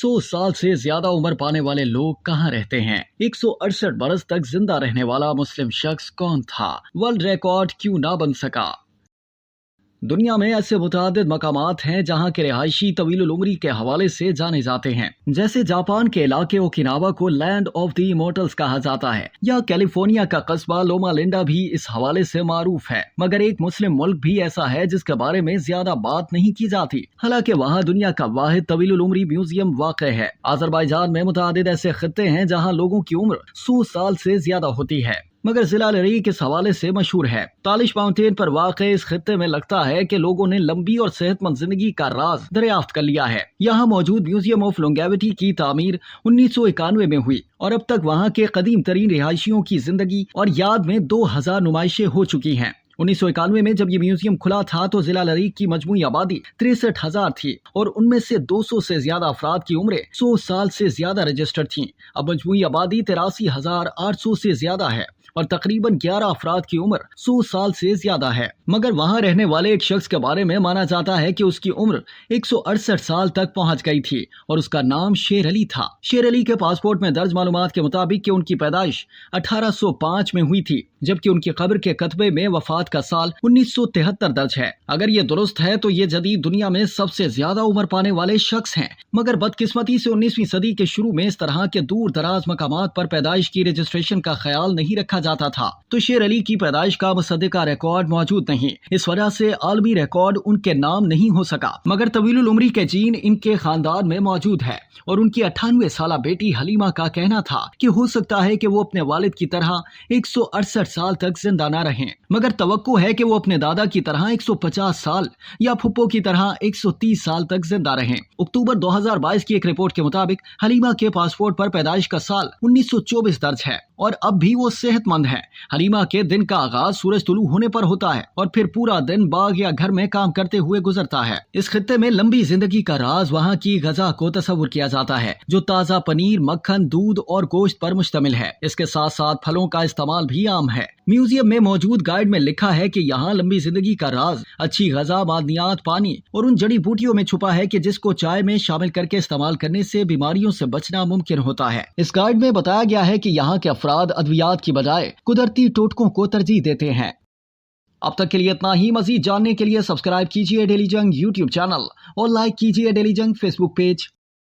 100 साल से ज्यादा उम्र पाने वाले लोग कहाँ रहते हैं? 168 बरस तक जिंदा रहने वाला मुस्लिम शख्स कौन था? वर्ल्ड रिकॉर्ड क्यों ना बन सका? दुनिया में ऐसे मुतादिद मकामात हैं जहाँ के रिहायशी तवीलुल उम्री के हवाले से जाने जाते हैं। जैसे जापान के इलाके ओकिनावा को लैंड ऑफ द इमोर्टल्स कहा जाता है, या कैलिफोर्निया का कस्बा लोमा लिंडा भी इस हवाले से मारूफ है। मगर एक मुस्लिम मुल्क भी ऐसा है जिसके बारे में ज्यादा बात नहीं की जाती, हालांकि वहाँ दुनिया का वाहिद तवीलुल उम्री म्यूजियम वाक़ है। अज़रबैजान में मुतादिद ऐसे खित्ते हैं जहाँ लोगों की उम्र 100 साल से ज्यादा होती है, मगर जिला लरीक इस हवाले से मशहूर है। तालिश माउंटेन पर वाक़ इस खित्ते में लगता है कि लोगों ने लंबी और सेहतमंद जिंदगी का राज दरियाफ्त कर लिया है। यहाँ मौजूद म्यूजियम ऑफ लॉन्गेविटी की तामीर 1991 में हुई और अब तक वहाँ के कदीम तरीन रिहायशियों की जिंदगी और याद में 2000 नुमाइशें हो चुकी हैं। 1991 में जब ये म्यूजियम खुला था तो जिला लरीक की मजमूई आबादी 63,000 थी और उनमें से 200 से ज्यादा अफराद की उम्रें 100 साल से ज्यादा रजिस्टर्ड थीं। अब मजमूई आबादी 83,800 से ज्यादा है और तकरीबन 11 अफराद की उम्र 100 साल से ज्यादा है। मगर वहाँ रहने वाले एक शख्स के बारे में माना जाता है कि उसकी उम्र 168 साल तक पहुँच गई थी और उसका नाम शेर अली था। शेर अली के पासपोर्ट में दर्ज मालूमात के मुताबिक कि उनकी पैदाइश 1805 में हुई थी, जबकि उनकी कब्र के कतबे में वफात का साल 1973 दर्ज है। अगर ये दुरुस्त है तो ये जदीद दुनिया में सबसे ज्यादा उम्र पाने वाले शख्स हैं। मगर बदकिस्मती से 19वीं सदी के शुरू में इस तरह के दूर दराज मकामात पर पैदाइश की रजिस्ट्रेशन का ख्याल नहीं रखा जाता था, तो शेर अली की पैदाइश का मुसद्दिका रिकॉर्ड मौजूद नहीं। इस वजह से आलमी रिकॉर्ड उनके नाम नहीं हो सका। मगर तवीलुल उम्री के जीन इनके खानदान में मौजूद है और उनकी 98 साला बेटी हलीमा का कहना था कि हो सकता है कि वो अपने वालिद की तरह 168 साल तक जिंदा न रहें, मगर तवक्को है कि वो अपने दादा की तरह 150 साल या फुप्पो की तरह 130 साल तक जिंदा रहें। अक्टूबर 2022 की एक रिपोर्ट के मुताबिक हलीमा के पासपोर्ट पर पैदाइश का साल 1924 दर्ज है और अब भी वो सेहतमंद है। हलीमा के दिन का आगाज सूरज तुलू होने पर होता है और फिर पूरा दिन बाग या घर में काम करते हुए गुजरता है। इस खित्ते में लंबी जिंदगी का राज वहाँ की गजा को तस्वुर किया जाता है, जो ताज़ा पनीर, मक्खन, दूध और गोश्त पर मुश्तमिल है। इसके साथ साथ फलों का इस्तेमाल भी आम है। म्यूजियम में मौजूद गाइड में लिखा है कि यहाँ लंबी जिंदगी का राज अच्छी गजा, मादनियात, पानी और उन जड़ी बूटियों में छुपा है कि जिसको चाय में शामिल करके इस्तेमाल करने से बीमारियों से बचना मुमकिन होता है। इस गाइड में बताया गया है कि यहाँ के अफराद अद्वियात की बजाय कुदरती टोटकों को तरजीह देते हैं। अब तक के लिए इतना ही। मजीद जानने के लिए सब्सक्राइब कीजिए डेली जंग यूट्यूब चैनल और लाइक कीजिए डेली जंग फेसबुक पेज।